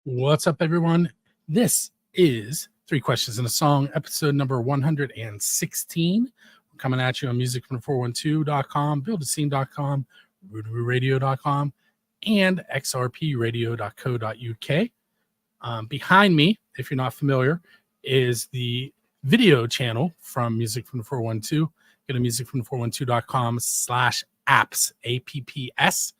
What's up, everyone? This is Three Questions and a Song, episode number 116. We're coming at you on musicfrom412.com, buildascene.com, rootaroo.radio.com, and xrpradio.co.uk. Behind me, if you're not familiar, is the video channel from Music from the 412. Go to musicfrom412.com/apps, APPS.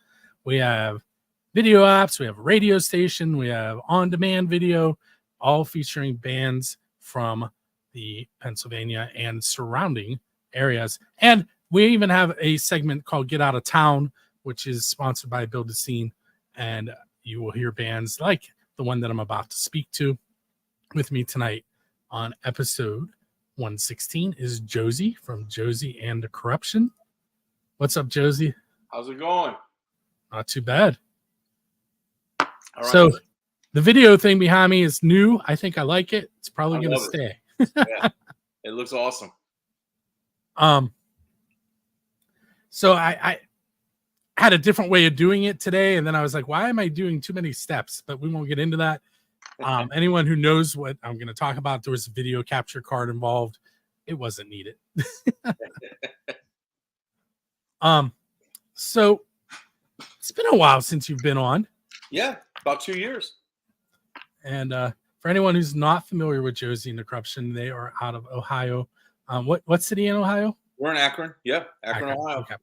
We have video apps, we have a radio station, we have on-demand video, all featuring bands from the Pennsylvania and surrounding areas. And we even have a segment called Get Out of Town, which is sponsored by Build a Scene. And you will hear bands like the one that I'm about to speak to. With me tonight on episode 116 is Jozey from Jozey and the Corruption. What's up, Jozey? How's it going? Not too bad. All right. So the video thing behind me is new. I think I like it. It's probably going to stay. Yeah, it looks awesome. So I had a different way of doing it today, and then I was like, why am I doing too many steps? But we won't get into that. Anyone who knows what I'm going to talk about, there was a video capture card involved. It wasn't needed. So it's been a while since you've been on. Yeah, about 2 years. And for anyone who's not familiar with Jozey and the Corruption, they are out of Ohio. What city in Ohio? We're in Akron. Yeah, Akron, Ohio. Okay.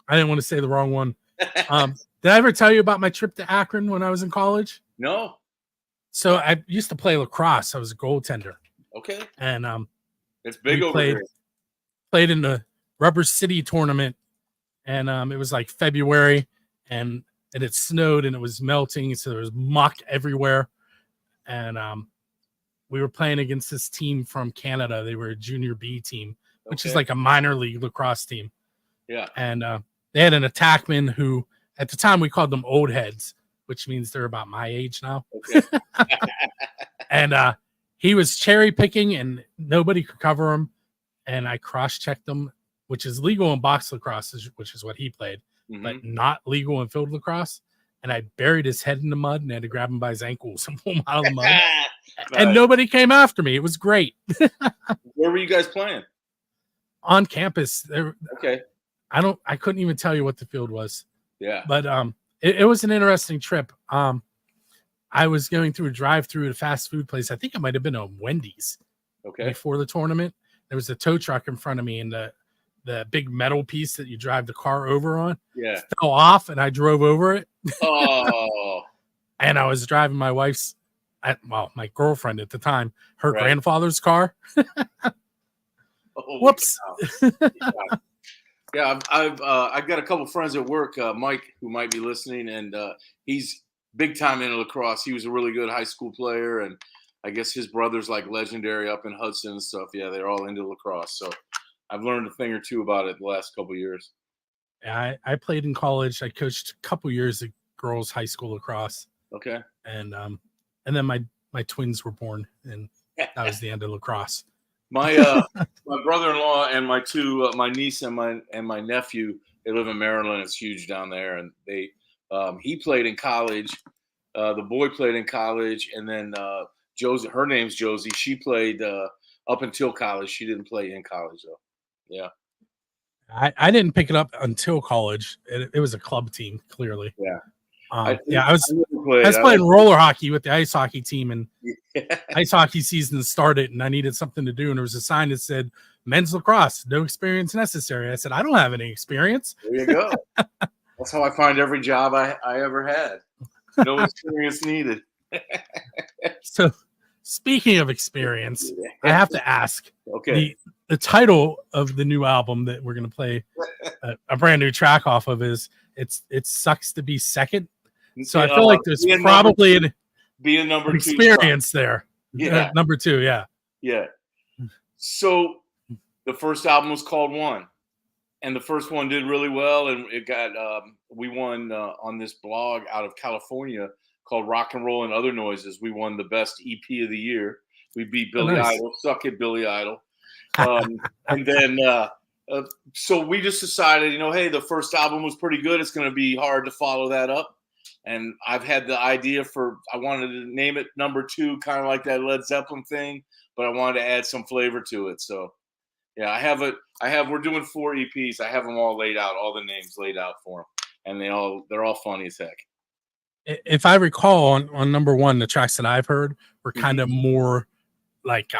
I didn't want to say the wrong one. Did I ever tell you about my trip to Akron when I was in college? No. So I used to play lacrosse. I was a goaltender. Okay. And it's big over here. Played in the Rubber City tournament, and it was like February, and it had snowed and it was melting, so there was muck everywhere. And we were playing against this team from Canada. They were a junior B team, which is like a minor league lacrosse team. Yeah. And they had an attackman who, at the time, we called them old heads, which means they're about my age now. Okay. And he was cherry picking, and nobody could cover him. And I cross-checked him, which is legal in box lacrosse, which is what he played, but not legal in field lacrosse. And I buried his head in the mud and had to grab him by his ankles and pull him out of the mud. And nobody came after me. It was great. Where were you guys playing? On campus. Okay. I couldn't even tell you what the field was. Yeah. But it was an interesting trip. I was going through a drive-through at a fast food place. I think it might have been a Wendy's. Okay. Before the tournament. There was a tow truck in front of me, and the big metal piece that you drive the car over on fell off, and I drove over it. Oh. And I was driving my my girlfriend at the time, her grandfather's car. Whoops. Yeah, I've got a couple friends at work, Mike, who might be listening, and he's big time into lacrosse. He was a really good high school player, and I guess his brother's like legendary up in Hudson and stuff. Yeah, they're all into lacrosse. So I've learned a thing or two about it the last couple of years. Yeah, I played in college. I coached a couple years of girls' high school lacrosse. Okay. And then my twins were born, and that was the end of lacrosse. My my brother-in-law and my two my niece and my nephew, they live in Maryland. It's huge down there, and they he played in college. The boy played in college, and then Jozey, her name's Jozey. She played up until college. She didn't play in college though. Yeah. I didn't pick it up until college. It was a club team, clearly. Yeah. I was playing roller hockey with the ice hockey team, and ice hockey season started, and I needed something to do. And there was a sign that said men's lacrosse, no experience necessary. I said, I don't have any experience. There you go. That's how I find every job I ever had. No experience needed. So speaking of experience, I have to ask, okay, the title of the new album that we're going to play a brand new track off of is It Sucks to Be Second. So I feel like there's probably an experience there. Yeah. Number two. Yeah. Yeah. So the first album was called One, and the first one did really well. And it got, we won on this blog out of California called Rock and Roll and Other Noises. We won the best EP of the year. We beat Billy Idol, Suck It, Billy Idol. And then, so we just decided, hey, the first album was pretty good. It's going to be hard to follow that up. And I've had the idea I wanted to name it number 2, kind of like that Led Zeppelin thing, but I wanted to add some flavor to it. So yeah, we're doing 4 EPs. I have them all laid out, all the names laid out for them, and they're all funny as heck. If I recall, on number 1, the tracks that I've heard were kind of more like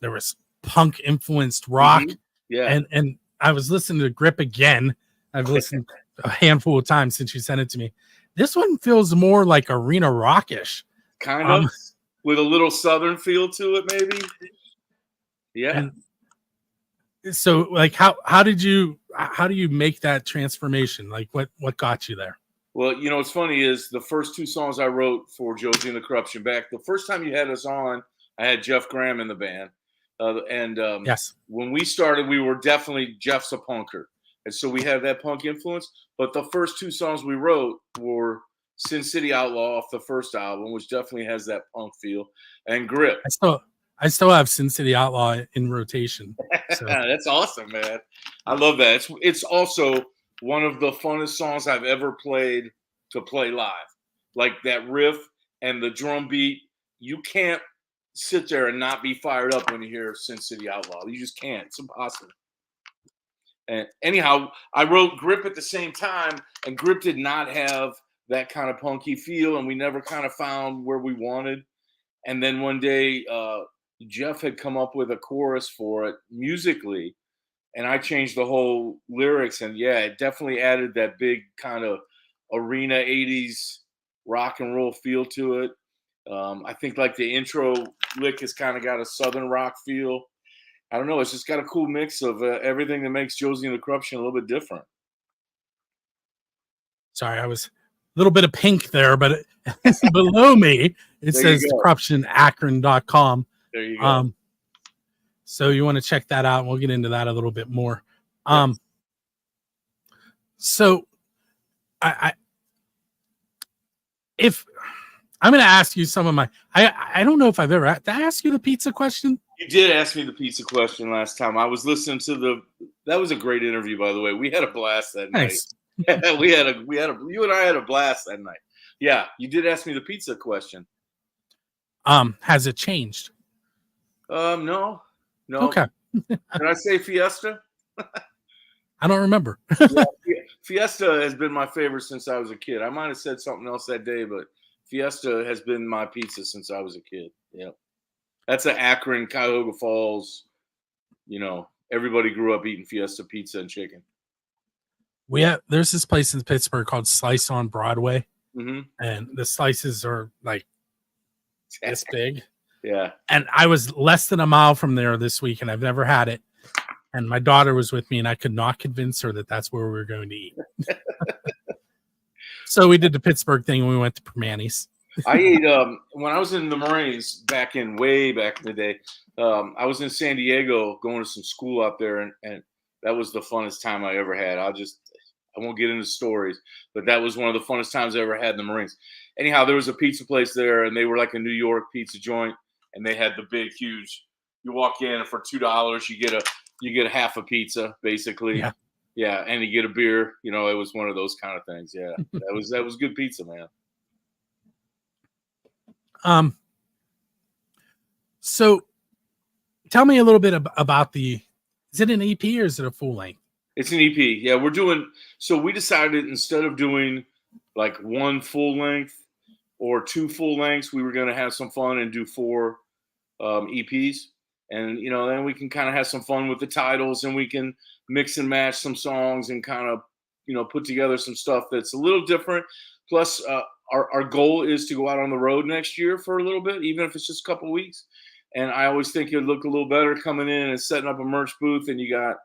there was punk influenced rock. Yeah. And I was listening to Grip again. I've listened a handful of times since you sent it to me. This one feels more like arena rockish, kind of, with a little southern feel to it, maybe. Yeah. And so, like, how do you make that transformation? Like, what got you there? Well, what's funny is the first 2 songs I wrote for Jozey and the Corruption back. The first time you had us on, I had Jeff Graham in the band, Yes, when we started, we were definitely Jeff's a punker. And so we have that punk influence. But the first 2 songs we wrote were Sin City Outlaw off the first album, which definitely has that punk feel, and Grip. I still have Sin City Outlaw in rotation. So. That's awesome, man. I love that. It's also one of the funnest songs I've ever played to play live. Like that riff and the drum beat, you can't sit there and not be fired up when you hear Sin City Outlaw. You just can't. It's impossible. And anyhow, I wrote Grip at the same time, and Grip did not have that kind of punky feel, and we never kind of found where we wanted. And then one day, Jeff had come up with a chorus for it musically, and I changed the whole lyrics, and yeah, it definitely added that big kind of arena 80s rock and roll feel to it. I think like the intro lick has kind of got a southern rock feel. I don't know. It's just got a cool mix of everything that makes Jozey and the Corruption a little bit different. Sorry, I was a little bit of pink there, but below me, it says corruptionakron.com. There you go. So you want to check that out. We'll get into that a little bit more. Yes. So if I'm going to ask you some of my, I don't know if I've ever, did I ask you the pizza question? You did ask me the pizza question last time. I was listening to that was a great interview, by the way. We had a blast that Nice. night. You and I had a blast that night. Yeah. You did ask me the pizza question. Has it changed? No. Okay. Did I say Fiesta? I don't remember. Yeah, Fiesta has been my favorite since I was a kid. I might have said something else that day, but Fiesta has been my pizza since I was a kid. Yeah. That's an Akron, Cuyahoga Falls. Everybody grew up eating Fiesta pizza and chicken. There's this place in Pittsburgh called Slice on Broadway. Mm-hmm. And the slices are like this big. Yeah. And I was less than a mile from there this week, and I've never had it. And my daughter was with me, and I could not convince her that that's where we were going to eat. So we did the Pittsburgh thing, and we went to Permanis. I ate when I was in the Marines way back in the day. I was in San Diego going to some school out there, and that was the funnest time I ever had. I won't get into stories, but that was one of the funnest times I ever had in the Marines. Anyhow, there was a pizza place there, and they were like a New York pizza joint, and they had the big, huge. You walk in, and for $2, you get a half a pizza, basically. Yeah. Yeah, and you get a beer. It was one of those kind of things. Yeah, that was good pizza, man. So tell me a little bit about is it an EP or is it a full length? It's an EP. Yeah, we decided instead of doing like one full length or 2 full lengths, we were going to have some fun and do 4 EPs. And, then we can kind of have some fun with the titles, and we can mix and match some songs and kind of, put together some stuff that's a little different. Plus, our goal is to go out on the road next year for a little bit, even if it's just a couple of weeks. And I always think it'd look a little better coming in and setting up a merch booth, and you got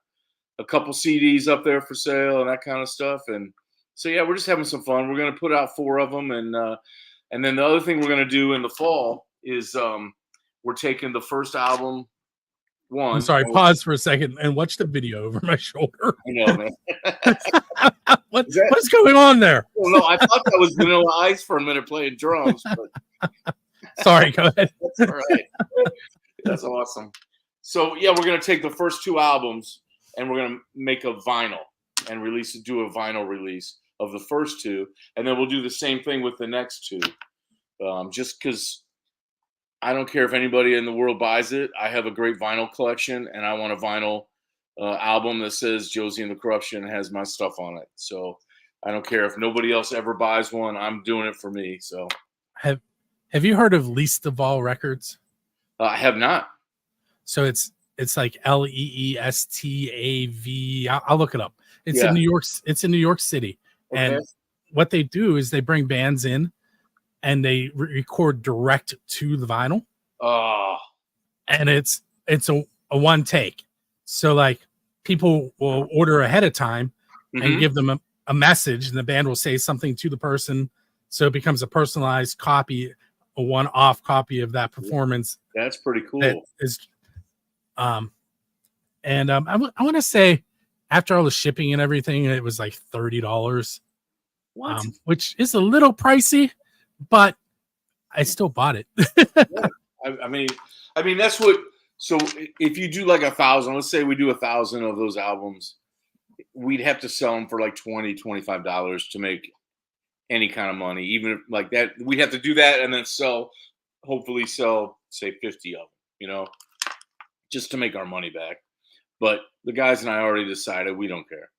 a couple CDs up there for sale and that kind of stuff. And so, yeah, we're just having some fun. We're going to put out 4 of them. And then the other thing we're going to do in the fall is we're taking the first album. I'm sorry, pause for a second and watch the video over my shoulder. I know, man. What's going on there? Well, no, I thought that was Vanilla Ice for a minute playing drums. But... Sorry, go ahead. That's all right. That's awesome. So, yeah, we're going to take the first 2 albums and we're going to make a vinyl and do a vinyl release of the first two, and then we'll do the same thing with the next two. Just because I don't care if anybody in the world buys it. I have a great vinyl collection, and I want a vinyl album that says Jozey and the Corruption has my stuff on it. So I don't care if nobody else ever buys one. I'm doing it for me. So have you heard of Least of All Records? I have not. So it's like Leestav. I'll look it up. It's Yeah. in New York. It's in New York City. Okay. And what they do is they bring bands in and they record direct to the vinyl. Oh, And it's a one take. So like people will order ahead of time and give them a message, and the band will say something to the person. So it becomes a personalized copy, a one-off copy of that performance. that's pretty cool. That is, I want to say after all the shipping and everything, it was like $30, which is a little pricey, but I still bought it. Yeah. I mean, that's what. So if you do like 1,000, let's say we do 1,000 of those albums, we'd have to sell them for like $20, $25 to make any kind of money. Even if like that, we'd have to do that and then hopefully sell, say 50 of them, you know, just to make our money back. But the guys and I already decided we don't care.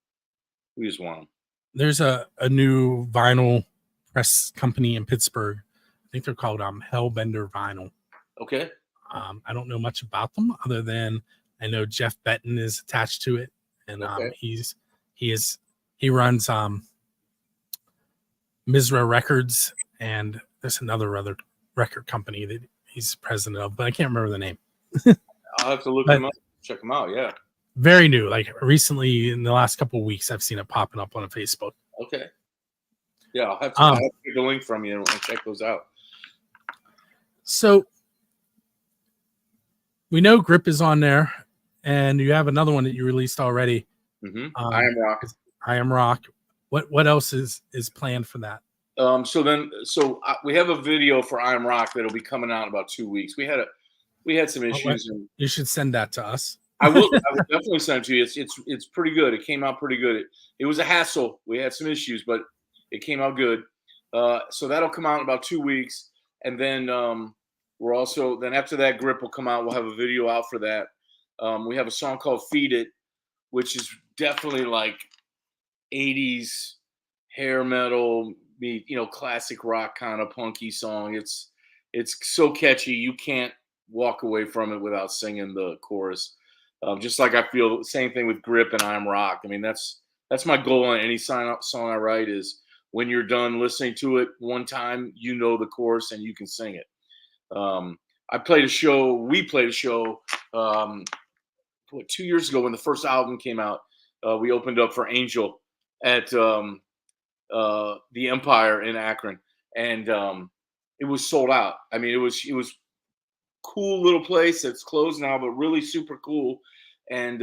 We just want them. There's a new vinyl press company in Pittsburgh. I think they're called Hellbender Vinyl. Okay. I don't know much about them other than I know Jeff Benton is attached to it, and he runs Misra Records, and there's another other record company that he's president of, but I can't remember the name. I'll have to look them up, check them out. Yeah. Very new, like recently in the last couple of weeks, I've seen it popping up on Facebook. Okay. Yeah, I'll have to get the link from you and check those out. So we know Grip is on there, and you have another one that you released already. I Am Rock. I Am Rock. What else is planned for that? So we have a video for I Am Rock that'll be coming out in about 2 weeks. We had some issues. You should send that to us. I will definitely send it to you. It's pretty good. It came out pretty good. It was a hassle. We had some issues, but it came out good. So that'll come out in about 2 weeks, and then then after that, Grip will come out. We'll have a video out for that. We have a song called Feed It, which is definitely like 80s hair metal, classic rock kind of punky song. It's so catchy. You can't walk away from it without singing the chorus. Just like I feel the same thing with Grip and I Am Rock. I mean, that's my goal on any song I write is when you're done listening to it one time, you know the chorus and you can sing it. We played a show 2 years ago when the first album came out. We opened up for Angel at the Empire in Akron, and it was sold out. I mean, it was cool little place. It's closed now, but really super cool. And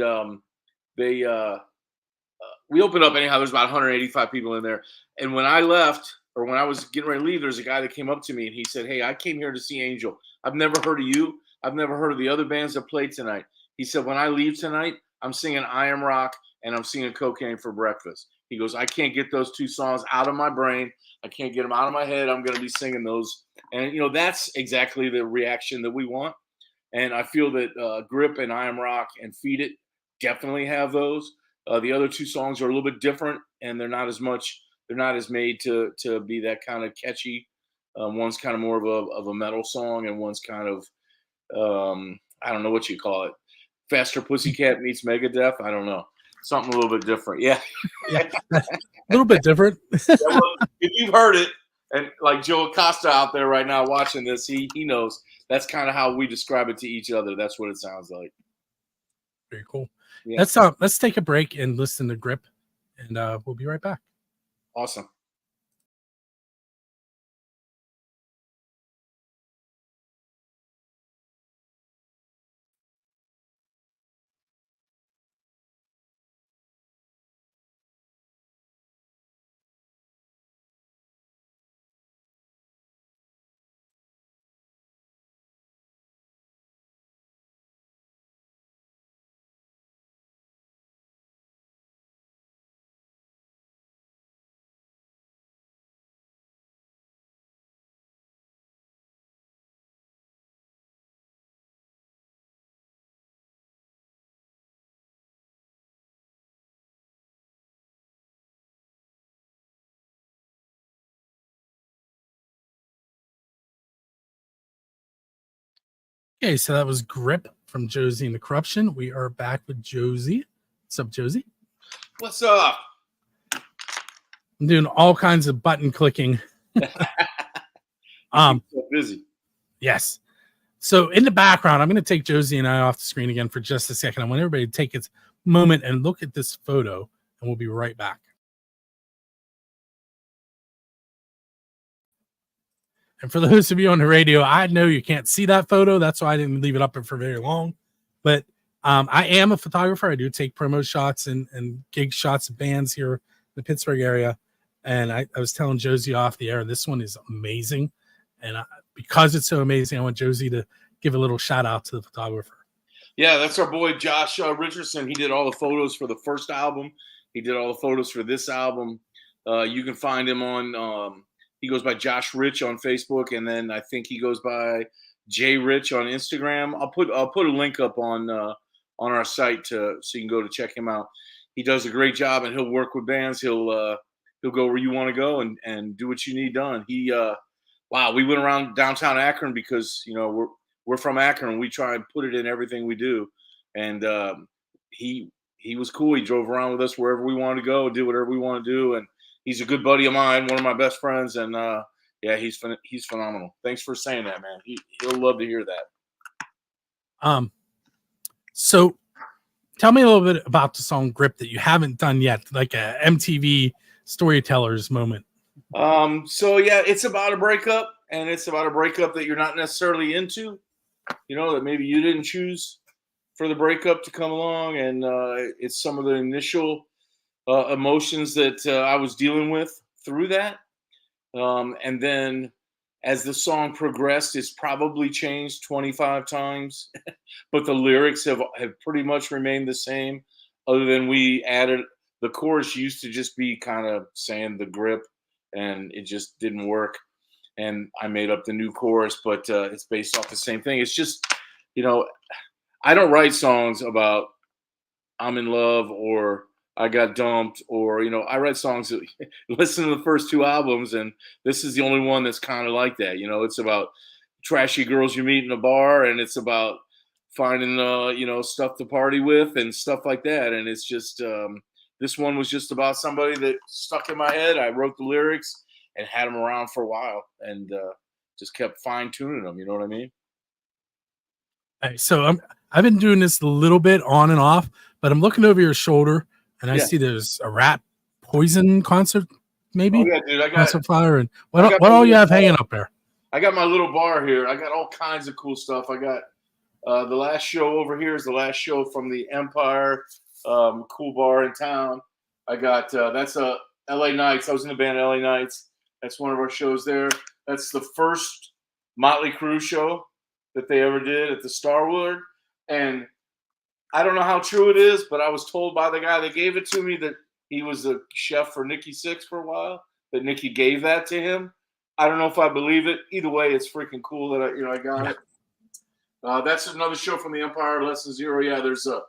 we opened up anyhow. There's about 185 people in there. And when I left, or when I was getting ready to leave, there's a guy that came up to me and he said, "Hey, I came here to see Angel. I've never heard of you. I've never heard of the other bands that played tonight." He said, "When I leave tonight, I'm singing I Am Rock and I'm singing Cocaine for Breakfast." He goes, "I can't get those two songs out of my brain. I can't get them out of my head. I'm going to be singing those." And, that's exactly the reaction that we want. And I feel that Grip and I Am Rock and Feed It definitely have those. The other two songs are a little bit different, and they're not as made to be that kind of catchy. One's kind of more of a metal song, and one's kind of, I don't know what you call it. Faster Pussycat meets Megadeth. I don't know. Something a little bit different. Yeah. A little bit different. Yeah, well, if you've heard it, and like Joe Acosta out there right now watching this, he knows that's kind of how we describe it to each other. That's what it sounds like. Very cool. Yeah. Let's take a break and listen to Grip, and we'll be right back. Awesome. Okay, so that was Grip from Jozey and the Corruption. We are back with Jozey. What's up, Jozey? What's up? I'm doing all kinds of button clicking. So busy. Yes. So in the background, I'm going to take Jozey and I off the screen again for just a second. I want everybody to take its moment and look at this photo, and we'll be right back. And for those of you on the radio, I know you can't see that photo. That's why I didn't leave it up for very long. But I am a photographer. I do take promo shots and gig shots of bands here in the Pittsburgh area. And I was telling Jozey off the air, this one is amazing. And because it's so amazing, I want Jozey to give a little shout out to the photographer. Yeah, that's our boy Josh Richardson. He did all the photos for the first album. He did all the photos for this album. You can find him on he goes by Josh Rich on Facebook, and then I think he goes by J Rich on Instagram. I'll put a link up on our site so you can go to check him out. He does a great job, and he'll work with bands. He'll go where you want to go and do what you need done. Wow, we went around downtown Akron because we're from Akron. We try and put it in everything we do, and he was cool. He drove around with us wherever we wanted to go, do whatever we want to do, and he's a good buddy of mine, one of my best friends, and yeah, he's phenomenal. Thanks for saying that, man. He'll love to hear that. So tell me a little bit about the song Grip that you haven't done yet, like a MTV Storytellers moment. So yeah, it's about a breakup, and it's about a breakup that you're not necessarily into, that maybe you didn't choose for the breakup to come along, and it's some of the initial emotions that I was dealing with through that. And then as the song progressed, it's probably changed 25 times, but the lyrics have pretty much remained the same, other than we added the chorus used to just be kind of saying the grip, and it just didn't work. And I made up the new chorus, but it's based off the same thing. It's just, I don't write songs about I'm in love or I got dumped, or I write songs that listen to the first two albums, and this is the only one that's kind of like that. It's about trashy girls you meet in a bar, and it's about finding stuff to party with and stuff like that. And it's just this one was just about somebody that stuck in my head. I wrote the lyrics and had them around for a while, and just kept fine tuning them. You know what I mean? Right, so I've been doing this a little bit on and off, but I'm looking over your shoulder. And I see there's a Rat Poison concert, maybe. Oh, yeah, dude. I got concert flyer. And what all you have hanging up there? I got my little bar here. I got all kinds of cool stuff. I got the last show over here is the last show from the Empire, cool bar in town. I got that's LA Nights. I was in the band LA Nights. That's one of our shows there. That's the first Motley Crue show that they ever did at the Starwood, and I don't know how true it is, but I was told by the guy that gave it to me that he was a chef for Nikki Sixx for a while, that Nikki gave that to him. I don't know if I believe it. Either way, it's freaking cool that I got it. That's another show from the Empire, Less Than Zero. Yeah, there's a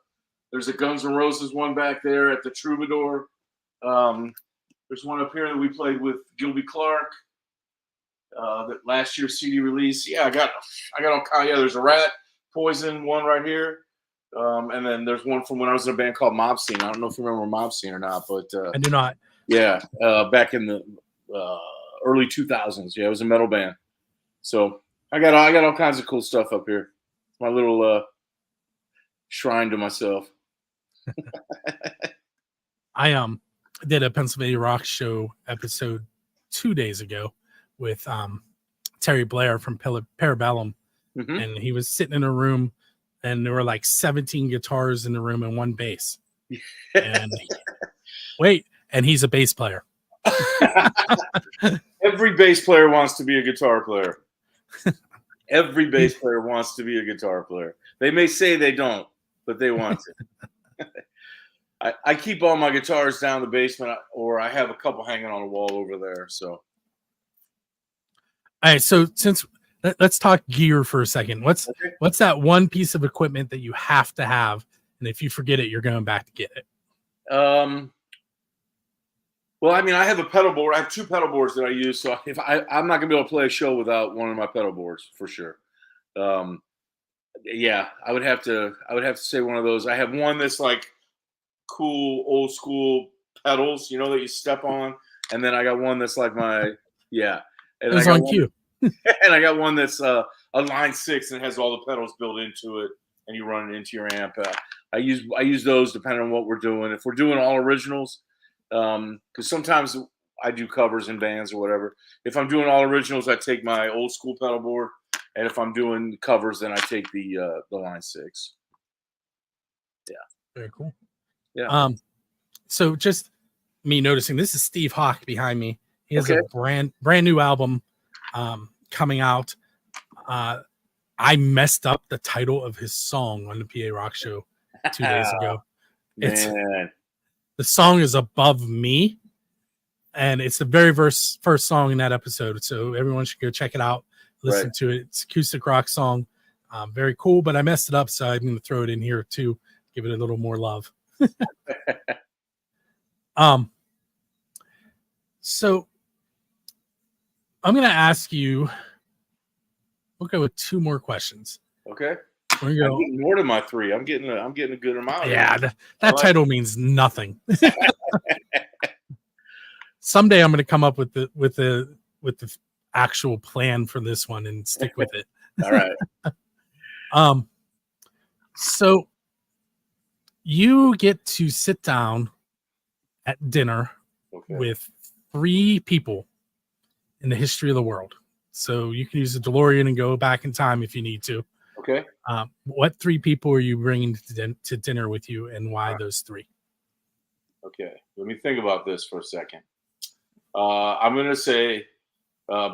Guns N' Roses one back there at the Troubadour. There's one up here that we played with Gilby Clarke. That last year's CD release. Yeah, I got all kind. Yeah, there's a Rat Poison one right here. And then there's one from when I was in a band called Mob Scene. I don't know if you remember Mob Scene or not, but I do not. Yeah, back in the early 2000s. Yeah, it was a metal band. So I got all kinds of cool stuff up here. My little shrine to myself. I did a Pennsylvania Rock Show episode 2 days ago with Terry Blair from Parabellum, and he was sitting in a room. And there were like 17 guitars in the room and one bass. And and he's a bass player. Every bass player wants to be a guitar player. Every bass player wants to be a guitar player. They may say they don't, but they want to. I keep all my guitars down the basement, or I have a couple hanging on the wall over there. So, all right. So let's talk gear for a second. What's that one piece of equipment that you have to have, and if you forget it, you're going back to get it? Well, I mean, I have a pedal board. I have two pedal boards that I use, so I'm not gonna be able to play a show without one of my pedal boards for sure. Yeah, I would have to say one of those. I have one that's like cool old school pedals, you know, that you step on, and then I got one that's like my yeah, and It I was got on one cue. and I got one that's a line 6 and has all the pedals built into it, and you run it into your amp. I use those depending on what we're doing. If we're doing all originals, because sometimes I do covers in bands or whatever. If I'm doing all originals, I take my old school pedal board, and if I'm doing covers, then I take the line 6. Yeah, Very cool. yeah. So just me noticing, this is Steve Hawk behind me. He has Okay. a brand new album coming out. I messed up the title of his song on the PA Rock Show 2 days ago. Man, The song is Above Me, and it's the very first song in that episode. So everyone should go check it out, listen to it. It's acoustic rock song, very cool. But I messed it up, so I'm going to throw it in here too, give it a little more love. So I'm going to ask you. We'll go with 2 more questions. Okay. We're I'm going getting more than my 3. I'm getting a good amount. Yeah, that title means nothing. Someday I'm going to come up with the actual plan for this one and stick with it. All right. So you get to sit down at dinner with 3 people in the history of the world. So you can use a DeLorean and go back in time if you need to. Okay. What 3 people are you bringing to dinner with you, and why those 3? Okay. Let me think about this for a second. I'm going to say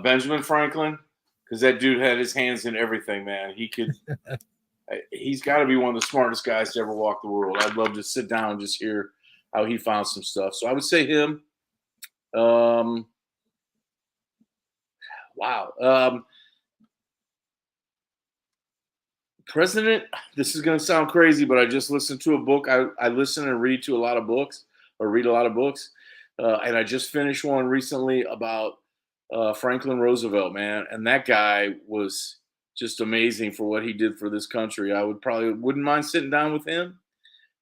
Benjamin Franklin, because that dude had his hands in everything, man. He's got to be one of the smartest guys to ever walk the world. I'd love to sit down and just hear how he found some stuff. So I would say him. Wow. President, this is going to sound crazy, but I just listened to a book. I listen and read to a lot of books, or read a lot of books. And I just finished one recently about Franklin Roosevelt, man. And that guy was just amazing for what he did for this country. I wouldn't mind sitting down with him.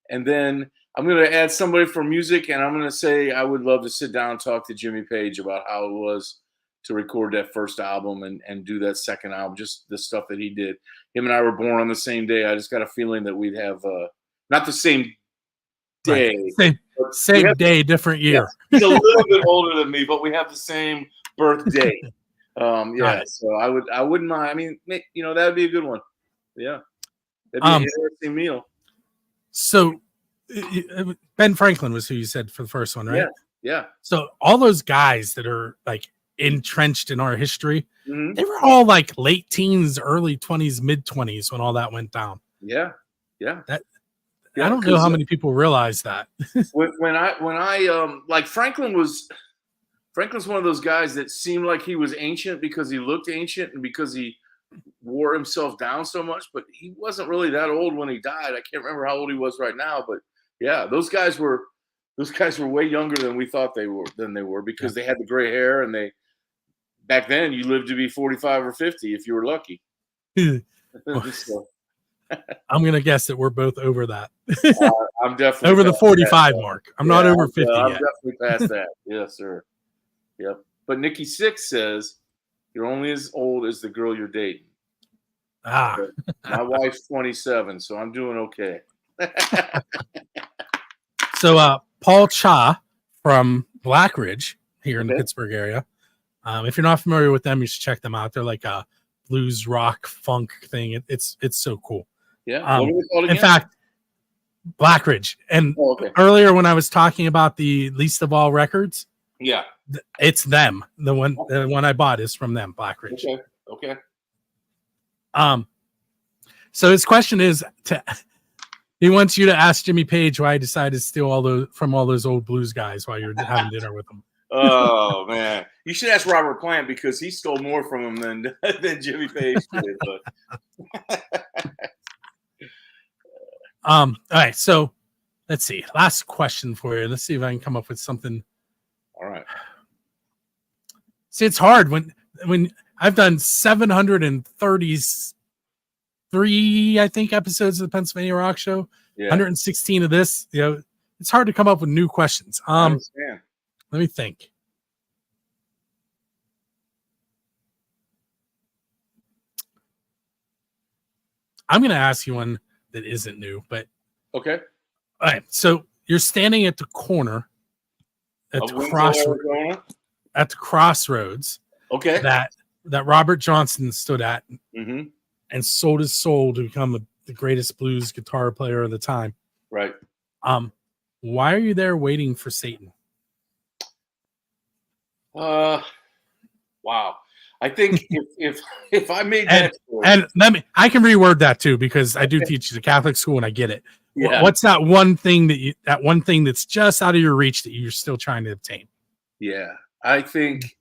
And then I'm going to add somebody for music, and I'm going to say I would love to sit down and talk to Jimmy Page about how it was to record that first album and do that second album, just the stuff that he did. Him and I were born on the same day. I just got a feeling that we'd have not the same day. Right. Same day, different year. Yeah, he's a little bit older than me, but we have the same birthday. Yeah, so I wouldn't mind. I mean, you know, that would be a good one. Yeah, that'd be an interesting meal. So Ben Franklin was who you said for the first one, right? Yeah. So all those guys that are like entrenched in our history, Mm-hmm. they were all like late teens, early 20s, mid 20s when all that went down. Yeah. I don't know how many people realize that. when I like Franklin's one of those guys that seemed like he was ancient because he looked ancient and because he wore himself down so much, but he wasn't really that old when he died. I can't remember how old he was right now, but yeah, those guys were way younger than we thought they were because they had the gray hair, and back then you lived to be 45 or 50 if you were lucky. So, I'm gonna guess that we're both over that. I'm definitely over the 45 mark. I'm not over 50 I'm yet. definitely past that. Yes, sir. Yep. But Nikki Sixx says you're only as old as the girl you're dating. But my wife's 27, so I'm doing okay. So Paul Cha from Black Ridge here in the Pittsburgh area. If you're not familiar with them, you should check them out. They're like a blues rock funk thing. It's so cool. Yeah. What are they called again? In fact, Black Ridge. And earlier when I was talking about the Least of All records, it's them. The one I bought is from them, Black Ridge. Okay. So his question is he wants you to ask Jimmy Page why he decided to steal all those old blues guys while you're having dinner with them. Oh man, you should ask Robert Plant because he stole more from him than Jimmy Page did. But. All right, so let's see. Last question for you. Let's see if I can come up with something. All right. See, it's hard when I've done 730 3, I think, episodes of the Pennsylvania Rock Show. Yeah. 116 of this. It's hard to come up with new questions. I understand. Let me think. I'm going to ask you one that isn't new, but okay. All right. So you're standing at the corner at the crossroads. Okay. That Robert Johnson stood at and sold his soul to become the greatest blues guitar player of the time. Right. Why are you there waiting for Satan? Wow. I think if I made that choice, and I can reword that too, because I do teach at a Catholic school and I get it. Yeah. What's that one thing that's just out of your reach that you're still trying to obtain? Yeah, I think.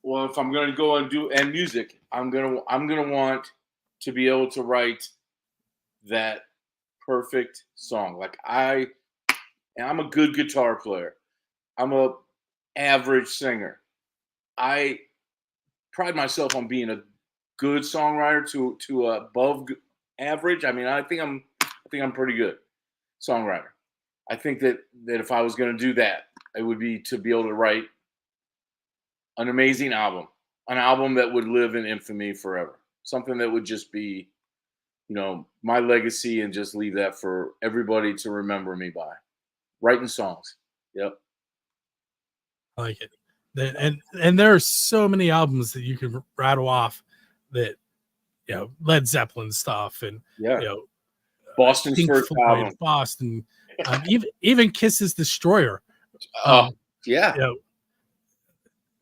Well, if I'm going to go and do music, I'm gonna want to be able to write that perfect song. Like I'm a good guitar player. I'm a average singer. I pride myself on being a good songwriter to above average. I mean, I think I'm pretty good songwriter. I think that if I was going to do that, it would be to be able to write an amazing album, an album that would live in infamy forever, something that would just be, my legacy, and just leave that for everybody to remember me by. Writing songs. Yep. I like it. And there are so many albums that you can rattle off that, Led Zeppelin stuff and, Boston's first album. Boston, even Kiss's Destroyer.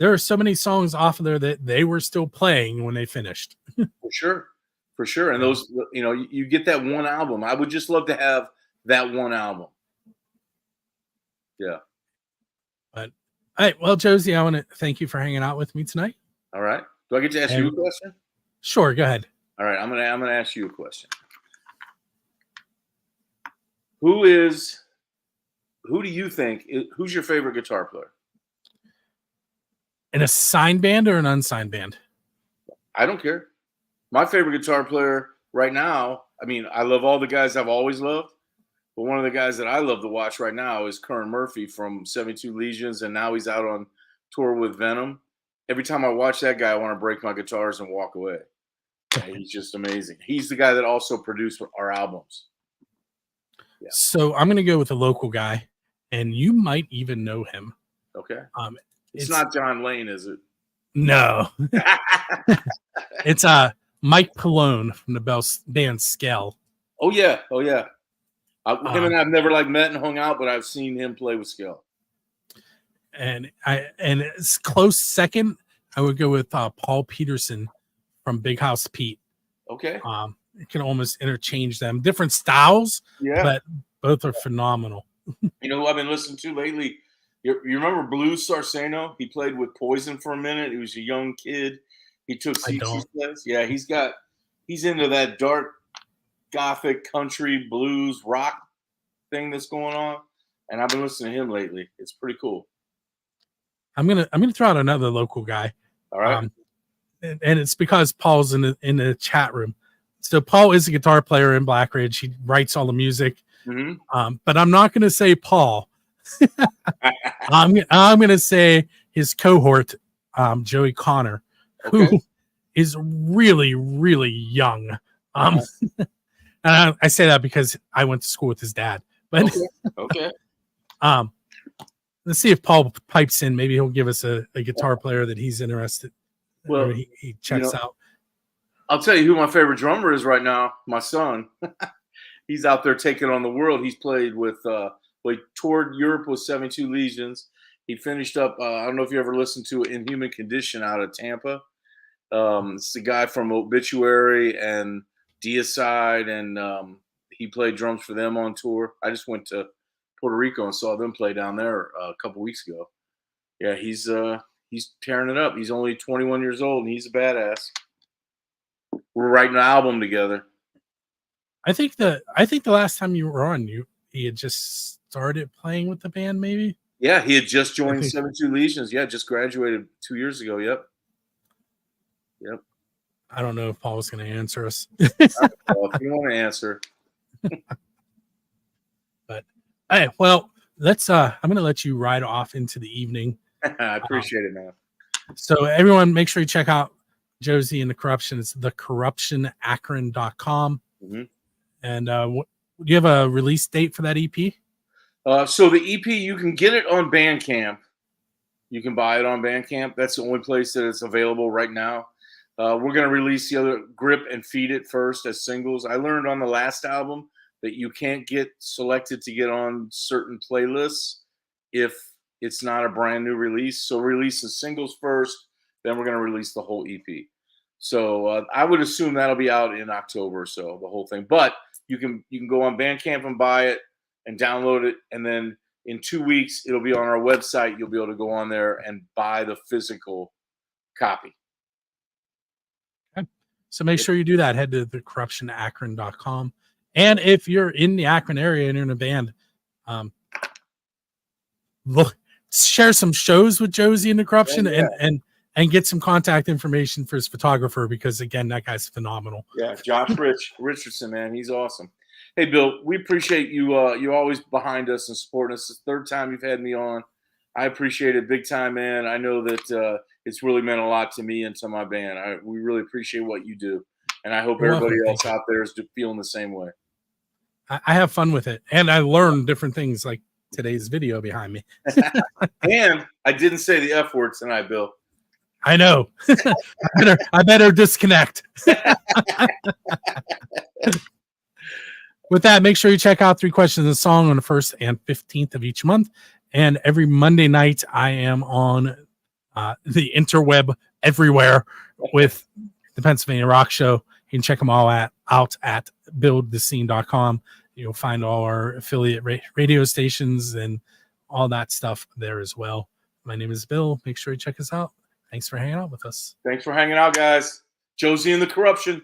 There are so many songs off of there that they were still playing when they finished. For sure. And those, you get that one album. I would just love to have that one album. Yeah. But all right. Well, Jozey, I want to thank you for hanging out with me tonight. All right. Do I get to ask you a question? Sure. Go ahead. All right. I'm gonna ask you a question. Who do you think, who's your favorite guitar player? In a signed band or an unsigned band? I don't care. My favorite guitar player right now, I mean, I love all the guys I've always loved, but one of the guys that I love to watch right now is Curran Murphy from 72 Legions, and now he's out on tour with Venom. Every time I watch that guy, I want to break my guitars and walk away. He's just amazing. He's the guy that also produced our albums. Yeah. So I'm going to go with a local guy, and you might even know him. Okay. It's not John Lane, is it? No. It's Mike Pallone from the band Skell. Oh yeah. Him and I've never met and hung out, but I've seen him play with Skell. And it's close second, I would go with Paul Peterson from Big House Pete. Okay. You can almost interchange them. Different styles, but both are phenomenal. You know who I've been listening to lately? You remember Blues Sarceno? He played with Poison for a minute. He was a young kid. He took CC's place. Yeah, he's into that dark gothic country blues rock thing that's going on. And I've been listening to him lately. It's pretty cool. I'm gonna throw out another local guy. All right. And it's because Paul's in the chat room. So Paul is a guitar player in Black Ridge. He writes all the music. Mm-hmm. But I'm not going to say Paul. I'm going to say his cohort, Joey Connor, who is really, really young. And I say that because I went to school with his dad. But okay. Let's see if Paul pipes in. Maybe he'll give us a guitar player that he's interested. Well, he checks out. I'll tell you who my favorite drummer is right now. My son. He's out there taking on the world. He's played with. He toured Europe with 72 Legions. He finished up. I don't know if you ever listened to Inhuman Condition out of Tampa. It's the guy from Obituary and Deicide, and he played drums for them on tour. I just went to Puerto Rico and saw them play down there a couple weeks ago. Yeah, he's tearing it up. He's only 21 years old, and he's a badass. We're writing an album together. I think the last time you were on, he had just started playing with the band, maybe. Yeah, he had just joined 72 Legions. Yeah, just graduated 2 years ago. Yep. I don't know if Paul was going to answer us. Well, if you want to answer. But hey, well, let's I'm going to let you ride off into the evening. I appreciate it, man. So everyone, make sure you check out Jozey and the Corruption. It's thecorruptionakron.com. Mm-hmm. And do you have a release date for that EP? So the EP, you can get it on Bandcamp. You can buy it on Bandcamp. That's the only place that it's available right now. We're going to release the other Grip and Feed It first as singles. I learned on the last album that you can't get selected to get on certain playlists if it's not a brand new release. So release the singles first, then we're going to release the whole EP. So I would assume that'll be out in October or so, the whole thing. But you can go on Bandcamp and buy it and download it, and then in 2 weeks it'll be on our website. You'll be able to go on there and buy the physical copy. Okay. So make sure you do that. Head to thecorruptionakron.com. And if you're in the Akron area and you're in a band, look, share some shows with Jozey and the Corruption, and get some contact information for his photographer, because again, that guy's phenomenal. Yeah, Josh Richardson, man, he's awesome. Hey, Bill, we appreciate you. You're always behind us and supporting us. It's the third time you've had me on. I appreciate it big time, man. I know that it's really meant a lot to me and to my band. We really appreciate what you do, and I hope everybody else out there is feeling the same way. I have fun with it, and I learn different things, like today's video behind me. And I didn't say the F word tonight, Bill. I know. I better disconnect. With that, make sure you check out 3 Questions and a Song on the 1st and 15th of each month. And every Monday night, I am on the interweb everywhere with the Pennsylvania Rock Show. You can check them all out at buildthescene.com. You'll find all our affiliate radio stations and all that stuff there as well. My name is Bill. Make sure you check us out. Thanks for hanging out with us. Thanks for hanging out, guys. Jozey and the Corruption.